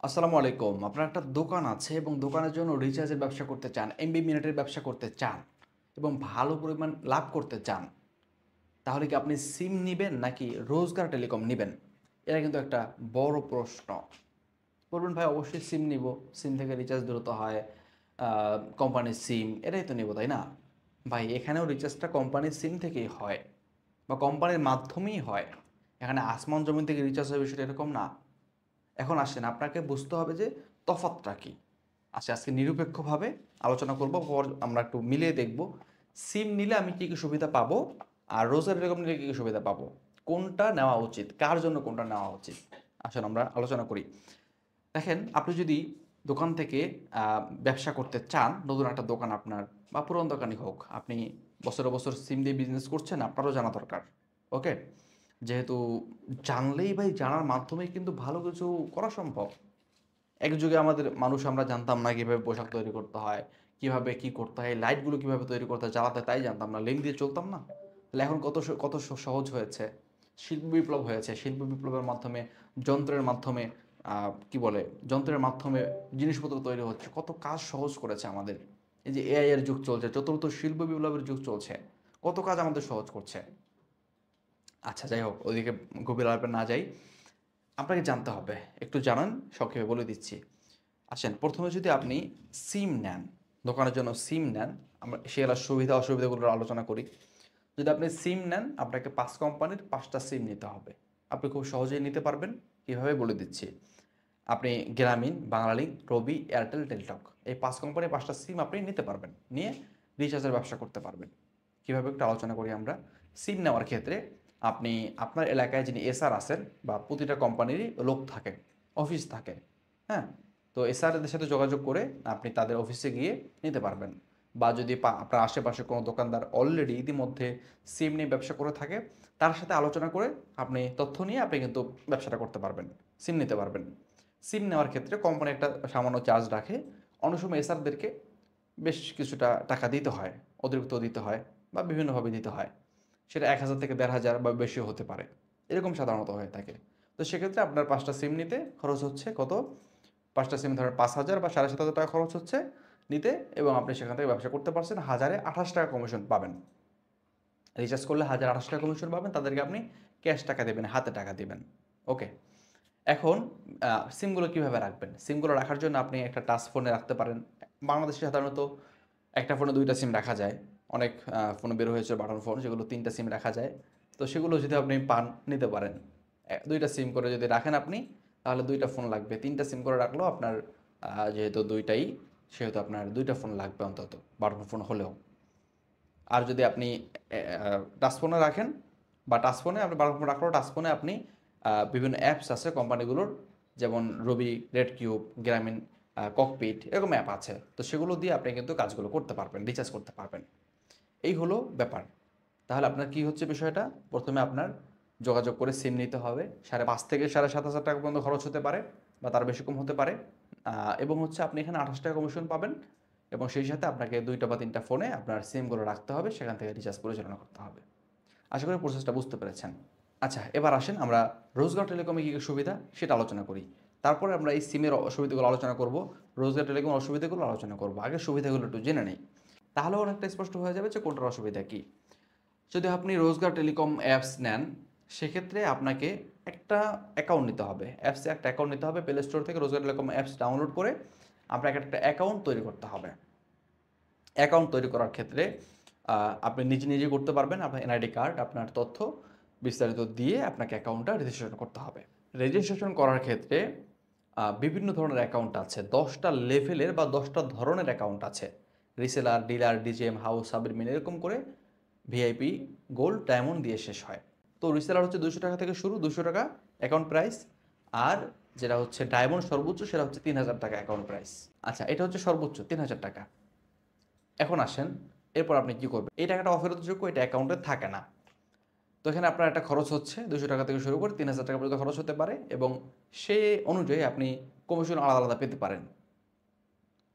আসসালামু আলাইকুম। আপনার একটা দোকান আছে এবং দোকানের জন্য রিচার্জের ব্যবসা করতে চান, এমবি মিনিটের ব্যবসা করতে চান এবং ভালো পরিমাণ লাভ করতে চান। তাহলে কি আপনি সিম নিবেন নাকি রোজগার টেলিকম নিবেন? এটা কিন্তু একটা বড় প্রশ্ন। বলবেন ভাই অবশ্যই সিম নিবো। সিম থেকে রিচার্জ দ্রুত হয়। আ কোম্পানির সিম এটাই তো নিবো, তাই না? ভাই এখানেও রিচার্জটা কোম্পানির সিম থেকেই হয় বা কোম্পানির মাধ্যমেই হয়। এখানে আসমান জমিন থেকে রিচার্জ হয় বিষয়টা এরকম না। এখন আসেন আপনাকে বুঝতে হবে যে তফাৎটা কী? আচ্ছা আজকে নিরপেক্ষভাবে আলোচনা করব। পর আমরা একটু মিলিয়ে দেখব সিম নিলে আমি কী, কী সুবিধা পাবো আর রোজার টেলিকম নিলে কী, কী সুবিধা পাবো। কোনটা নেওয়া উচিত? কার জন্য কোনটা নেওয়া উচিত? আসেন আমরা আলোচনা করি। দেখেন আপনি যদি দোকান থেকে ব্যবসা করতে চান, নতুন একটা দোকান আপনার বা পুরান দোকানই হোক, আপনি বছরে বছর সিম দিয়ে বিজনেস করছেন, আপনারও জানা দরকার। ওকে? যেহেতু জানলেই ভাই জানার মাধ্যমেই কিন্তু ভালো কিছু করা সম্ভব। এক যুগে আমাদের মানুষ আমরা জানতাম না কিভাবে পোশাক তৈরি করতে হয়, কিভাবে কি করতে হয়, লাইটগুলো কিভাবে তৈরি করতে হয়, জ্বালাতে হয় তাই জানতাম না। লেম দিয়ে চলতাম না? তাহলে এখন কত সহজ হয়েছে। শিল্প বিপ্লব হয়েছে। শিল্প বিপ্লবের মাধ্যমে যন্ত্রের মাধ্যমে কি বলে? যন্ত্রের মাধ্যমে জিনিসপত্র তৈরি হচ্ছে। কত কাজ সহজ করেছে আমাদের। এই যে এআই এর যুগ চলছে, চতুর্থ শিল্প বিপ্লবের যুগ চলছে। কত কাজ আমাদের সহজ করছে। আচ্ছা যাই হোক, ওইদিকে গভীর আলাপে না যাই। আপনাকে জানতে হবে। একটু জানান, সংক্ষেপে বলে দিচ্ছি। আসেন, ১ম এ যদি আপনি সিম নেন, দোকানের জন্য সিম নেন, আমরা সেগুলার সুবিধা অসুবিধাগুলোর আলোচনা করি। যদি আপনি সিম নেন, আপনাকে ৫ কোম্পানির ৫ টা সিম নিতে হবে। আপনি খুব সহজেই নিতে পারবেন। কীভাবে বলে দিচ্ছি। আপনি গ্রামীণ, বাংলালিংক, রবি, এয়ারটেল, টেলিটক এই ৫ কোম্পানির ৫ টা সিম আপনি নিতে পারবেন। নিয়ে রিচার্জের ব্যবসা করতে পারবেন। কীভাবে একটু আলোচনা করি আমরা। সিম নেওয়ার ক্ষেত্রে আপনি আপনার এলাকায় যিনি এসআর আছেন বা প্রতিটা কোম্পানিরই লোক থাকে, অফিস থাকে, হ্যাঁ? তো এসআরদের সাথে যোগাযোগ করে আপনি তাদের অফিসে গিয়ে নিতে পারবেন। বা যদি আপনার আশেপাশে কোনো দোকানদার অলরেডি ইতিমধ্যে সিম নিয়ে ব্যবসা করে থাকে, তার সাথে আলোচনা করে আপনি তথ্য নিয়ে আপনি কিন্তু ব্যবসাটা করতে পারবেন, সিম নিতে পারবেন। সিম নেওয়ার ক্ষেত্রে কোম্পানি একটা সামান্য চার্জ রাখে। অনেক সময় এসআরদেরকে বেশ কিছুটা টাকা দিতে হয়, অতিরিক্ত দিতে হয় বা বিভিন্নভাবে দিতে হয়। সেটা ১,০০০ থেকে ১,৫০০ বা বেশিও হতে পারে। এরকম সাধারণত হয়ে থাকে। তো সেক্ষেত্রে আপনার ৫ টা সিম নিতে খরচ হচ্ছে কত? ৫ টা সিম ধরেন ৫,০০০ বা ৳৭,৫০০ খরচ হচ্ছে নিতে, এবং আপনি সেখান থেকে ব্যবসা করতে পারছেন। হাজারে ৳২৮ কমিশন পাবেন। রিচার্জ করলে হাজারে ৳২৮ কমিশন পাবেন। তাদেরকে আপনি ক্যাশ টাকা দিবেন, হাতে টাকা দিবেন। ওকে। এখন সিমগুলো কিভাবে রাখবেন? সিমগুলো রাখার জন্য আপনি একটা টাচ ফোনে রাখতে পারেন। বাংলাদেশে সাধারণত একটা ফোনে ২ টা সিম রাখা যায়। অনেক ফোনে বের হয়েছে বাটন ফোন, সেগুলো ৩ টা সিম রাখা যায়। তো সেগুলো যদি আপনি পান, নিতে পারেন। ২ টা সিম করে যদি রাখেন আপনি, তাহলে ২ টা ফোন লাগবে। ৩ টা সিম করে রাখলেও আপনার যেহেতু ২ টাই, সেহেতু আপনার ২ টা ফোন লাগবে অন্তত, বাটন ফোন হলেও। আর যদি আপনি টাচফোনে রাখেন বা টাচফোনে আপনি বাটন ফোন রাখলেও টাচফোনে আপনি বিভিন্ন অ্যাপস আছে কোম্পানিগুলোর, যেমন রবি, রেড কিউব, গ্রামীণ, ককপিট এরকম অ্যাপ আছে। তো সেগুলো দিয়ে আপনি কিন্তু কাজগুলো করতে পারবেন, রিচার্জ করতে পারবেন। এই হলো ব্যাপার। তাহলে আপনার কি হচ্ছে বিষয়টা? ১ম এ আপনার যোগাযোগ করে সিম নিতে হবে। ৫,৫০০ থেকে ৳৭,৫০০ পর্যন্ত খরচ হতে পারে বা তার বেশি কম হতে পারে। এবং হচ্ছে আপনি এখানে ৳২৮ কমিশন পাবেন এবং সেই সাথে আপনাকে ২ টা বা ৩ টা ফোনে আপনার সিমগুলো রাখতে হবে। সেখান থেকে রিচার্জ পরিচালনা করতে হবে। আশা করি প্রসেসটা বুঝতে পেরেছেন। আচ্ছা, এবার আসেন আমরা রোজগার টেলিকমে কী, কী সুবিধা সেটা আলোচনা করি। তারপরে আমরা এই সিমের অসুবিধাগুলো আলোচনা করব। রোজগার টেলিকমের অসুবিধাগুলো আলোচনা করব। আগে সুবিধাগুলো একটু জেনে নেই। তাহলেও অনেকটা স্পষ্ট হয়ে যাবে যে কোনটার অসুবিধা কী। যদি আপনি রোজগার টেলিকম অ্যাপস নেন, সেক্ষেত্রে আপনাকে একটা অ্যাকাউন্ট নিতে হবে। অ্যাপসে একটা অ্যাকাউন্ট নিতে হবে। প্লে স্টোর থেকে রোজগার টেলিকম অ্যাপস ডাউনলোড করে আপনাকে একটা অ্যাকাউন্ট তৈরি করতে হবে। অ্যাকাউন্ট তৈরি করার ক্ষেত্রে আপনি নিজে করতে পারবেন। আপনার এনআইডি কার্ড, আপনার তথ্য বিস্তারিত দিয়ে আপনাকে অ্যাকাউন্টটা রেজিস্ট্রেশন করতে হবে। রেজিস্ট্রেশন করার ক্ষেত্রে বিভিন্ন ধরনের অ্যাকাউন্ট আছে। ১০ টা লেভেলের বা ১০ টা ধরনের অ্যাকাউন্ট আছে। রিসেলার, ডিলার, ডিজেএম, হাউস, সাবমিট এরকম করে ভিআইপি, গোল্ড, ডায়মন্ড দিয়ে শেষ হয়। তো রিসেলার হচ্ছে ৳২০০ থেকে শুরু, ৳২০০ অ্যাকাউন্ট প্রাইস। আর যেটা হচ্ছে ডায়মন্ড সর্বোচ্চ, সেটা হচ্ছে ৳৩,০০০ অ্যাকাউন্ট প্রাইস। আচ্ছা, এটা হচ্ছে সর্বোচ্চ ৳৩,০০০। এখন আসেন, এরপর আপনি কি করবেন? এই টাকাটা অফেরতযোগ্য, এটা অ্যাকাউন্টে থাকে না। তো এখানে আপনার একটা খরচ হচ্ছে ৳২০০ থেকে শুরু করে ৳৩,০০০ পর্যন্ত খরচ হতে পারে এবং সে অনুযায়ী আপনি কমিশন আলাদা পেতে পারেন।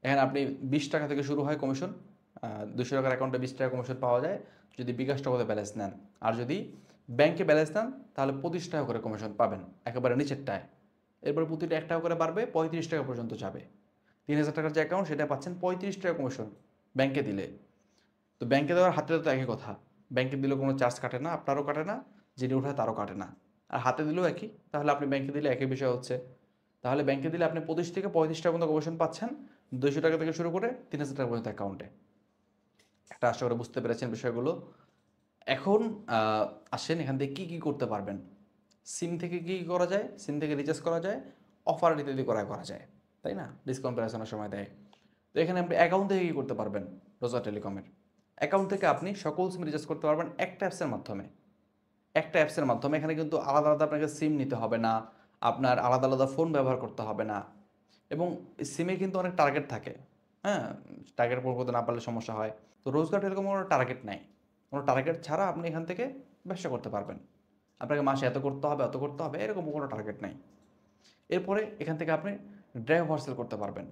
এখানে আপনি ৳২০ থেকে শুরু হয় কমিশন। ৳২০০ অ্যাকাউন্টে ৳২০ কমিশন পাওয়া যায় যদি বিকাশ নগদে ব্যালেন্স নেন। আর যদি ব্যাংকে ব্যালেন্স নেন তাহলে ৳২৫ করে কমিশন পাবেন, একেবারে নিচেরটায়। এরপর প্রতিটা 1 টাকা করে বাড়বে, 35 টাকা পর্যন্ত যাবে। 3000 টাকার যে অ্যাকাউন্ট সেটা পাচ্ছেন 35 টাকা কমিশন ব্যাংকে দিলে। তো ব্যাংকে দেওয়ার হাতে তো একই কথা। ব্যাংকে দিলেও কোনো চার্জ কাটে না, আপনারও কাটে না, যিনি উঠায় তারও কাটে না। আর হাতে দিলেও একই। তাহলে আপনি ব্যাংকে দিলে একই বিষয় হচ্ছে। তাহলে ব্যাংকে দিলে আপনি 25 থেকে 35 টাকা পর্যন্ত কমিশন পাচ্ছেন, 200 টাকা থেকে শুরু করে 3000 টাকা পর্যন্ত অ্যাকাউন্টে। এটা আশা করি বুঝতে পেরেছেন বিষয়গুলো। এখন আ আসেন এখান থেকে কী করতে পারবেন? সিম থেকে কী করা যায়? সিম থেকে রিচার্জ করা যায়, অফার ইত্যাদি করা যায়। তাই না? ডিসকাউন্ট প্রাইস অনেক সময় দেয়। তো এখানে আপনি অ্যাকাউন্ট থেকে কী করতে পারবেন? রোজগার টেলিকমের। অ্যাকাউন্ট থেকে আপনি সকল সিম রিচার্জ করতে পারবেন একটা অ্যাপসের মাধ্যমে। একটা অ্যাপসের মাধ্যমে এখানে কিন্তু আলাদা আপনাকে সিম নিতে হবে না। আপনার আলাদা ফোন ব্যবহার করতে হবে না। এবং সিমে কিন্তু অনেক টার্গেট থাকে। হ্যাঁ? টার্গেট পূরণ করতে না পারলে সমস্যা হয়। তো রোজগার টেলিকম কোনো টার্গেট নাই। কোনো টার্গেট ছাড়া আপনি এখান থেকে ব্যবসা করতে পারবেন। আপনাকে মাসে এত করতে হবে, এত করতে হবে এরকম কোনো টার্গেট নাই। এরপরে এখান থেকে আপনি ড্রাইভ পার্সেল করতে পারবেন।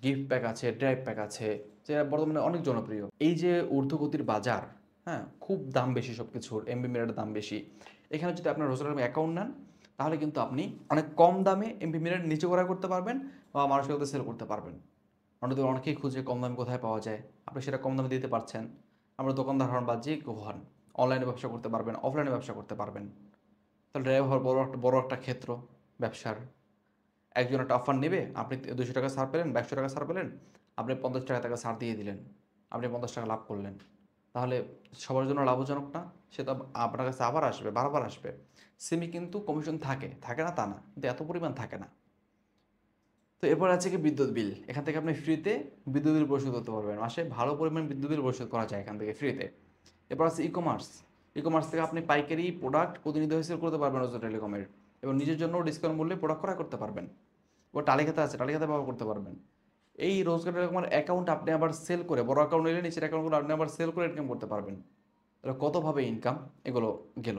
গিফট প্যাক আছে, ড্রাইভ প্যাক আছে, যেটা বর্তমানে অনেক জনপ্রিয়। এই যে ঊর্ধ্বগতির বাজার, হ্যাঁ? খুব দাম বেশি সবকিছুর, এমবি মিটারের দাম বেশি। এখানে যদি আপনার রোজগার অ্যাকাউন্ট নেন, তাহলে কিন্তু আপনি অনেক কম দামে এমবি মিটার নিচে করা করতে পারবেন বা মানুষের কাছে সেল করতে পারবেন। অনেকেই খুঁজে কম দামে কোথায় পাওয়া যায়। আপনি সেটা কম দামে দিতে পারছেন। আমরা দোকানদার হন বা যে কেউ হন, অনলাইনে ব্যবসা করতে পারবেন, অফলাইনে ব্যবসা করতে পারবেন। তাহলে ড্রাইভ হওয়ার বড় একটা ক্ষেত্র ব্যবসার। একজন একটা অফার নেবে, আপনি ২০০ টাকা ছাড় পেলেন বা ১০০ টাকা ছাড় পেলেন, আপনি ৫০ টাকা তাকে ছাড় দিয়ে দিলেন। আপনি ৫০ টাকা লাভ করলেন। তাহলে সবার জন্য লাভজনক না? সে তো আপনার কাছে আবার আসবে, বারবার আসবে। সিমে কিন্তু কমিশন থাকে, থাকে না তা না। কিন্তু এত পরিমাণ থাকে না। তো এরপর আছে কি বিদ্যুৎ বিল। এখান থেকে আপনি ফ্রিতে বিদ্যুৎ বিল পরিশোধ করতে পারবেন। মাসে ভালো পরিমাণ বিদ্যুৎ বিল পরিশোধ করা যায় এখান থেকে ফ্রিতে। এরপর আছে ই-কমার্স। ই-কমার্স থেকে আপনি পাইকারি প্রোডাক্ট প্রতিনিধি হিসেবে করতে পারবেন রোজো টেলিকমের এবং নিজের জন্য ডিসকাউন্ট মূল্যে প্রোডাক্ট ক্রয় করতে পারবেন। ও টালিখাতা আছে, টালিখাতা ব্যবহার করতে পারবেন। এই রোজগার টেলিকমের অ্যাকাউন্ট আপনি আবার সেল করে, বড় অ্যাকাউন্ট নিলে নিচের অ্যাকাউন্টগুলো আপনি আবার সেল করে ইনকাম করতে পারবেন। তাহলে কতভাবে ইনকাম এগুলো গেল।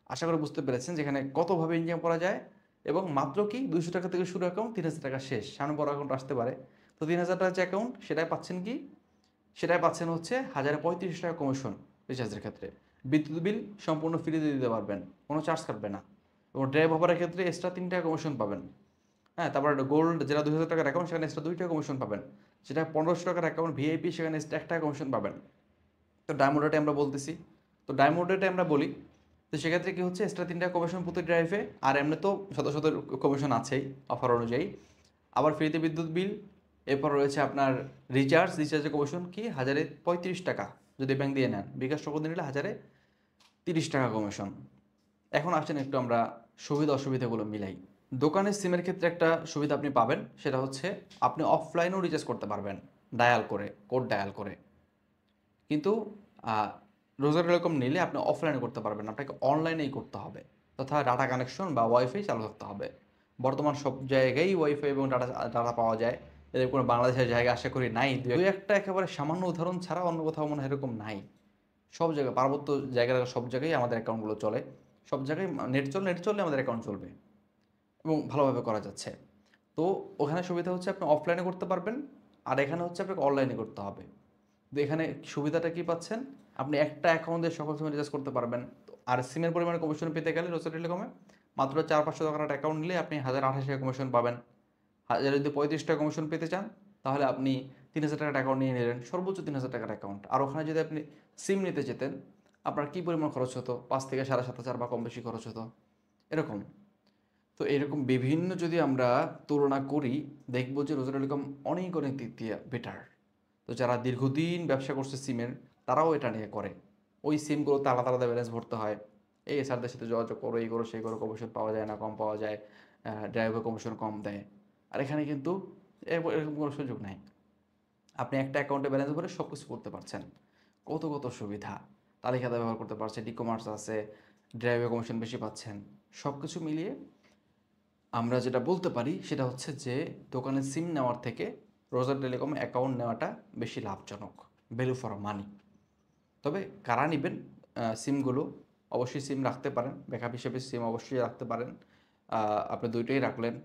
আশা করি বুঝতে পেরেছেন যেখানে কতভাবে ইনকাম করা যায় এবং মাত্র কি ২০০ টাকা থেকে শুরু অ্যাকাউন্ট, ৩০০০ টাকা শেষ। সামনে বড় অ্যাকাউন্ট আসতে পারে। তো ৩০০০ টাকার যে অ্যাকাউন্ট সেটাই পাচ্ছেন কি? সেটাই পাচ্ছেন হচ্ছে ১,০৩৫ টাকা কমিশন রিচার্জের ক্ষেত্রে। বিদ্যুৎ বিল সম্পূর্ণ ফ্রিতে দিতে পারবেন। কোনো চার্জ কাটবে না। এবং ড্রাইভ ওভারের ক্ষেত্রে এক্সট্রা ৩ টাকা কমিশন পাবেন। হ্যাঁ, তারপর গোল্ড যেটা ২,০০০ টাকার অ্যাকাউন্ট সেখানে এক্সট্রা ২ টাকা কমিশন পাবেন। যেটা ১৫০০ টাকার অ্যাকাউন্ট ভিআইপি সেখানে এক্সট্রা ১ টাকা কমিশন পাবেন। তো ডায়মন্ড রেটে আমরা বলতেছি। তো ডায়মন্ড রেটে আমরা বলি। তো সেক্ষেত্রে কি হচ্ছে এক্সট্রা ৩ টাকা কমিশন প্রতি ড্রাইভে আর এমনি তো শত কমিশন আছেই অফার অনুযায়ী। আবার ফ্রিতে বিদ্যুৎ বিল, এরপর রয়েছে আপনার রিচার্জের কমিশন কি ১,০৩৫ টাকা যদি ব্যাংক দিয়ে নেন। বিকাশ নগদ নিলে ১,০৩০ টাকা কমিশন। এখন আসেন একটু আমরা সুবিধা অসুবিধাগুলো মিলাই। দোকানের সিমের ক্ষেত্রে একটা সুবিধা আপনি পাবেন সেটা হচ্ছে আপনি অফলাইনেও রিচার্জ করতে পারবেন ডায়াল করে, কোড ডায়াল করে। কিন্তু আ রোজগার টেলিকম নিলে আপনি অফলাইনে করতে পারবেন না। আপনাকে অনলাইনেই করতে হবে। তথা ডাটা কানেকশন বা ওয়াইফাই চালু থাকতে হবে। বর্তমান সব জায়গায়ই ওয়াইফাই এবং ডাটা পাওয়া যায়। এরকম কোনো বাংলাদেশের জায়গা আশা করি নাই। ২-১টা একেবারে সামান্য উদাহরণ ছাড়া অন্য কোথাও মনে হয় এরকম নাই। সব জায়গায় পার্বত্য জায়গার সব জায়গায় আমাদের অ্যাকাউন্টগুলো চলে। সব জায়গায় নেট চললে আমাদের অ্যাকাউন্ট চলবে এবং ভালোভাবে করা যাচ্ছে। তো ওখানে সুবিধা হচ্ছে আপনি অফলাইনে করতে পারবেন। আর এখানে হচ্ছে আপনাকে অনলাইনে করতে হবে। তো এখানে সুবিধাটা কি পাচ্ছেন? আপনি একটা অ্যাকাউন্ট দিয়ে সকল সময় রিচার্জ করতে পারবেন। তো আর সিমের পরিমাণে কমিশন পেতে গেলে রোজগার টেলিকমে মাত্র ৪-৫০০ টাকার একটা অ্যাকাউন্ট নিলে আপনি ১,০২৮ টাকা কমিশন পাবেন। যদি ৩৫ টাকা কমিশন পেতে চান, তাহলে আপনি ৩,০০০ টাকার অ্যাকাউন্ট নিয়ে নিলেন। সর্বোচ্চ ৩,০০০ টাকার অ্যাকাউন্ট। আর ওখানে যদি আপনি সিম নিতে যেতেন, আপনার কি পরিমাণ খরচ হতো? ৫ থেকে ৭,৫০০ বা কম বেশি খরচ হতো। এরকম। তো এরকম বিভিন্ন যদি আমরা তুলনা করি, দেখব যে রোজগার টেলিকম অনেক দিক দিয়ে বেটার। তো যারা দীর্ঘদিন ব্যবসা করছে সিমের, তারাও এটা নিয়ে করে। ওই সিমগুলোতে আলাদা ব্যালেন্স ভরতে হয়। এই এসারদের সাথে যোগাযোগ করো, এই করো, সেই করো, কমিশন পাওয়া যায় না, কম পাওয়া যায়। ড্রাইভার কমিশন কম দেয়। আর এখানে কিন্তু এরকম কোনো সুযোগ নাই। আপনি একটা অ্যাকাউন্টে ব্যালেন্স ভরে সব কিছু করতে পারছেন। কত সুবিধা! তালিকাটা ব্যবহার করতে পারছেন, ই-কমার্স আছে, ড্রাইভার কমিশন বেশি পাচ্ছেন। সব কিছু মিলিয়ে আমরা যেটা বলতে পারি সেটা হচ্ছে যে দোকানে সিম নেওয়ার থেকে রোজার টেলিকমে অ্যাকাউন্ট নেওয়াটা বেশি লাভজনক। Value for money. তবে কারা নিবেন সিমগুলো? অবশ্যই সিম রাখতে পারেন। ব্যাকআপ হিসেবে সিম অবশ্যই রাখতে পারেন। আপনি ২ টাই রাখলেন।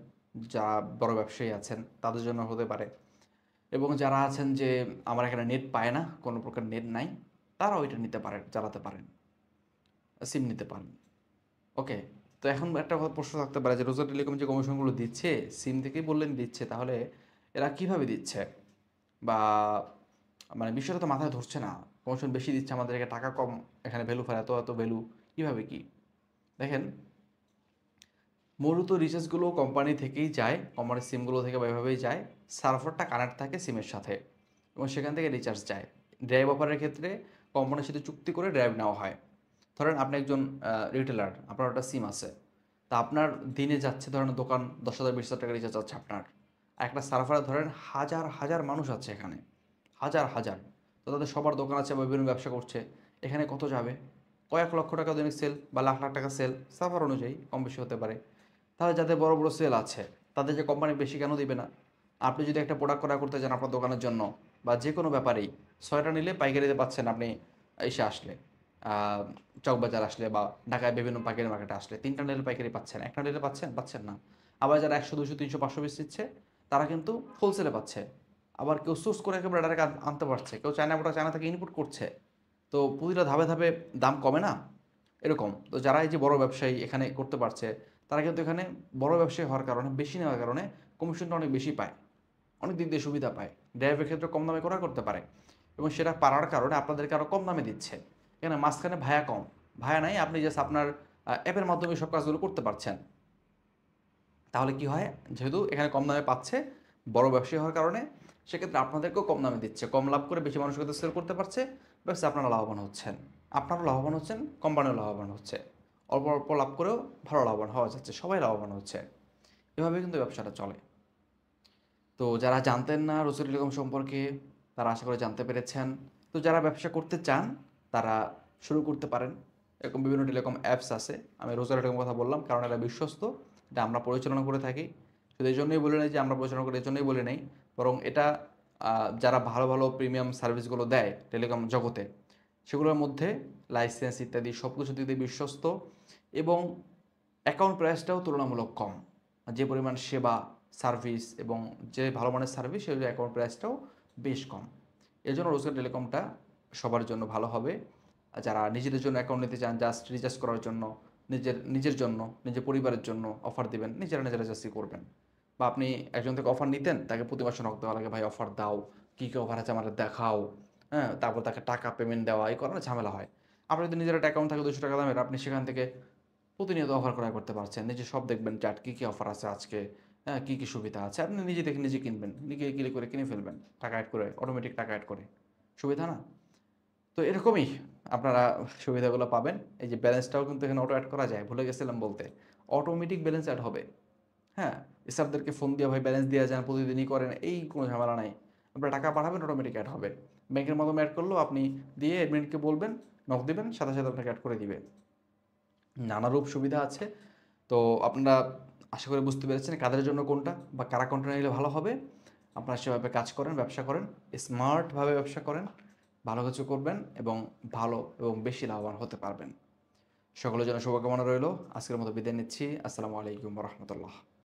যারা বড় ব্যবসায়ী আছেন তাদের জন্য হতে পারে। এবং যারা আছেন যে আমার এখানে নেট পায় না, কোনো প্রকার নেট নাই, তারাও এটা নিতে পারেন, চালাতে পারেন। সিম নিতে পারেন। ওকে? তো এখন একটা কথা প্রশ্ন থাকতে পারে যে রোজগার টেলিকম যে কমিশনগুলো দিচ্ছে সিম থেকেই বললেন দিচ্ছে, তাহলে এরা কিভাবে দিচ্ছে, বা মানে বিষয়টা তো মাথায় ধরছে না। কমিশন বেশি দিচ্ছে, আমাদেরকে টাকা কম, এখানে ভ্যালু ফেলে এত এত ভ্যালু, কীভাবে কি? দেখেন, মূলত রিচার্জগুলো কোম্পানি থেকেই যায়, কোম্পানির সিমগুলো থেকে এভাবেই যায়, সার্ভারটা কানেক্ট থাকে সিমের সাথে এবং সেখান থেকে রিচার্জ যায়। ড্রাইভ অফারের ক্ষেত্রে কোম্পানির সাথে চুক্তি করে ড্রাইভ নেওয়া হয়। ধরেন আপনি একজন রিটেলার, আপনার একটা সিম আছে, তা আপনার দিনে যাচ্ছে ধরেন দোকান 10,000 20,000 টাকা রিচার্জ আছে আপনার, আর একটা সার্ভারে ধরেন হাজার হাজার মানুষ আছে এখানে, হাজার হাজার, তো তাদের সবার দোকান আছে বা বিভিন্ন ব্যবসা করছে, এখানে কত যাবে? কয়েক লক্ষ টাকা দৈনিক সেল বা লাখ লাখ টাকা সেল, সার্ভার অনুযায়ী কম বেশি হতে পারে। তাহলে যাদের বড় বড় সেল আছে তাদের যে কোম্পানি বেশি কেন দিবে না? আপনি যদি একটা প্রোডাক্ট করা করতে চান আপনার দোকানের জন্য বা যে কোনো ব্যাপারেই, 6টা নিলে পাইকারিতে পাচ্ছেন আপনি, এসে আসলে চকবাজার আসলে বা ঢাকায় বিভিন্ন পাইকারি মার্কেটে আসলে 3টা নিলে পাইকারি পাচ্ছেন, একটা নিলে পাচ্ছেন পাচ্ছেন না। আবার যারা 100 200 300 500 পিস দিচ্ছে তারা কিন্তু হোলসেলে পাচ্ছে। আবার কেউ সোর্স করে একেবারে ডাইরেক্ট আনতে পারছে, কেউ চায়না প্রোডাক্ট চায়না থেকে ইনপুট করছে। তো প্রতিটা ধাপে ধাপে দাম কমে না? এরকম তো যারা এই যে বড় ব্যবসায়ী এখানে করতে পারছে, তারা কিন্তু এখানে বড় ব্যবসায়ী হওয়ার কারণে, বেশি নেওয়ার কারণে কমিশনটা অনেক বেশি পায়, অনেক দিক দিয়ে সুবিধা পায়, ড্রাইভের ক্ষেত্রে কম দামে করা করতে পারে এবং সেটা পারার কারণে আপনাদেরকে আরও কম দামে দিচ্ছে। এখানে মাঝখানে ভায়া কম, ভায়া নাই, আপনি জাস্ট আপনার অ্যাপের মাধ্যমে সব কাজগুলো করতে পারছেন। তাহলে কি হয়, যেহেতু এখানে কম দামে পাচ্ছে বড় ব্যবসায়ী হওয়ার কারণে, সেক্ষেত্রে আপনাদেরকেও কম দামে দিচ্ছে, কম লাভ করে বেশি মানুষের কাছে সেল করতে পারছে, ব্যাস আপনারা লাভবান হচ্ছেন, আপনারাও লাভবান হচ্ছেন, কোম্পানিও লাভবান হচ্ছে, অল্প অল্প লাভ করেও ভালো লাভবান হওয়া যাচ্ছে, সবাই লাভবান হচ্ছে। এভাবে কিন্তু ব্যবসাটা চলে। তো যারা জানতেন না রোজগার টেলিকম সম্পর্কে, তারা আশা করে জানতে পেরেছেন। তো যারা ব্যবসা করতে চান তারা শুরু করতে পারেন। এরকম বিভিন্ন টেলিকম অ্যাপস আছে, আমি রোজগার টেলিকম কথা বললাম কারণ এটা বিশ্বস্ত, এটা আমরা পরিচালনা করে থাকি। শুধু এই জন্যই বলে নেই যে আমরা পরিচালনা করি, এই জন্যই বলে নেই, বরং এটা যারা ভালো ভালো প্রিমিয়াম সার্ভিসগুলো দেয় টেলিকম জগতে, সেগুলোর মধ্যে লাইসেন্স ইত্যাদি সব কিছু দিক দিয়ে বিশ্বস্ত এবং অ্যাকাউন্ট প্রাইসটাও তুলনামূলক কম। যে পরিমাণ সেবা, সার্ভিস এবং যে ভালো মানের সার্ভিস, সেই অ্যাকাউন্ট প্রাইসটাও বেশ কম। এজন্য রোজগার টেলিকমটা সবার জন্য ভালো হবে। যারা নিজেদের জন্য অ্যাকাউন্ট নিতে চান, জাস্ট রিচার্জ করার জন্য, নিজের জন্য, নিজের পরিবারের জন্য অফার দিবেন, নিজেরা জাস্টই করবেন। বা আপনি একজন থেকে অফার নিতেন, তাকে প্রতি মাসে নক দেওয়া লাগে, ভাই অফার দাও, কী কী অফার আছে আমাদের দেখাও, হ্যাঁ? তারপর তাকে টাকা পেমেন্ট দেওয়া, এই কারণে ঝামেলা হয়। আপনার যদি নিজের একটা অ্যাকাউন্ট থাকে 200 টাকা দামের, আপনি সেখান থেকে প্রতিনিয়ত অফার ক্রয় করতে পারছেন। নিজে সব দেখবেন চার্ট, কী কী অফার আছে আজকে, হ্যাঁ? কী কী সুবিধা আছে। আপনি নিজে দেখে নিজে কিনবেন। নিজে ক্লিক করে কিনে ফেলবেন। টাকা এড করে, অটোমেটিক টাকা এড করে। সুবিধা না? তো এরকমই আপনারা সুবিধাগুলো পাবেন। এই যে ব্যালেন্সটাও কিন্তু এখানে অটো এড করা যায়। ভুলে গেছিলাম বলতে। অটোমেটিক ব্যালেন্স এড হবে। হ্যাঁ? স্টাফদেরকে ফোন দিয়ে ভাই ব্যালেন্স দিয়ে যান, প্রতিদিনই করেন। এই কোনো ঝামেলা নাই। আপনারা টাকা পাঠাবেন, অটোমেটিক এড হবে। ব্যাংকের মাধ্যমে এড করলেও আপনি দিয়ে অ্যাডমিনকে বলবেন, নক দিবেন, সাথে সাথে আপনাকে এড করে দিবে। নানারূপ সুবিধা আছে। তো আপনারা আশা করি বুঝতে পেরেছেন কাদের জন্য কোনটা বা কারা কোনটা নিলে ভালো হবে। আপনারা সেভাবে কাজ করেন, ব্যবসা করেন, স্মার্টভাবে ব্যবসা করেন, ভালো কিছু করবেন এবং ভালো এবং বেশি লাভবান হতে পারবেন। সকলের জন্য শুভকামনা রইলো। আজকের মতো বিদায় নিচ্ছি। আসসালামু আলাইকুম ওয়া রাহমাতুল্লাহ।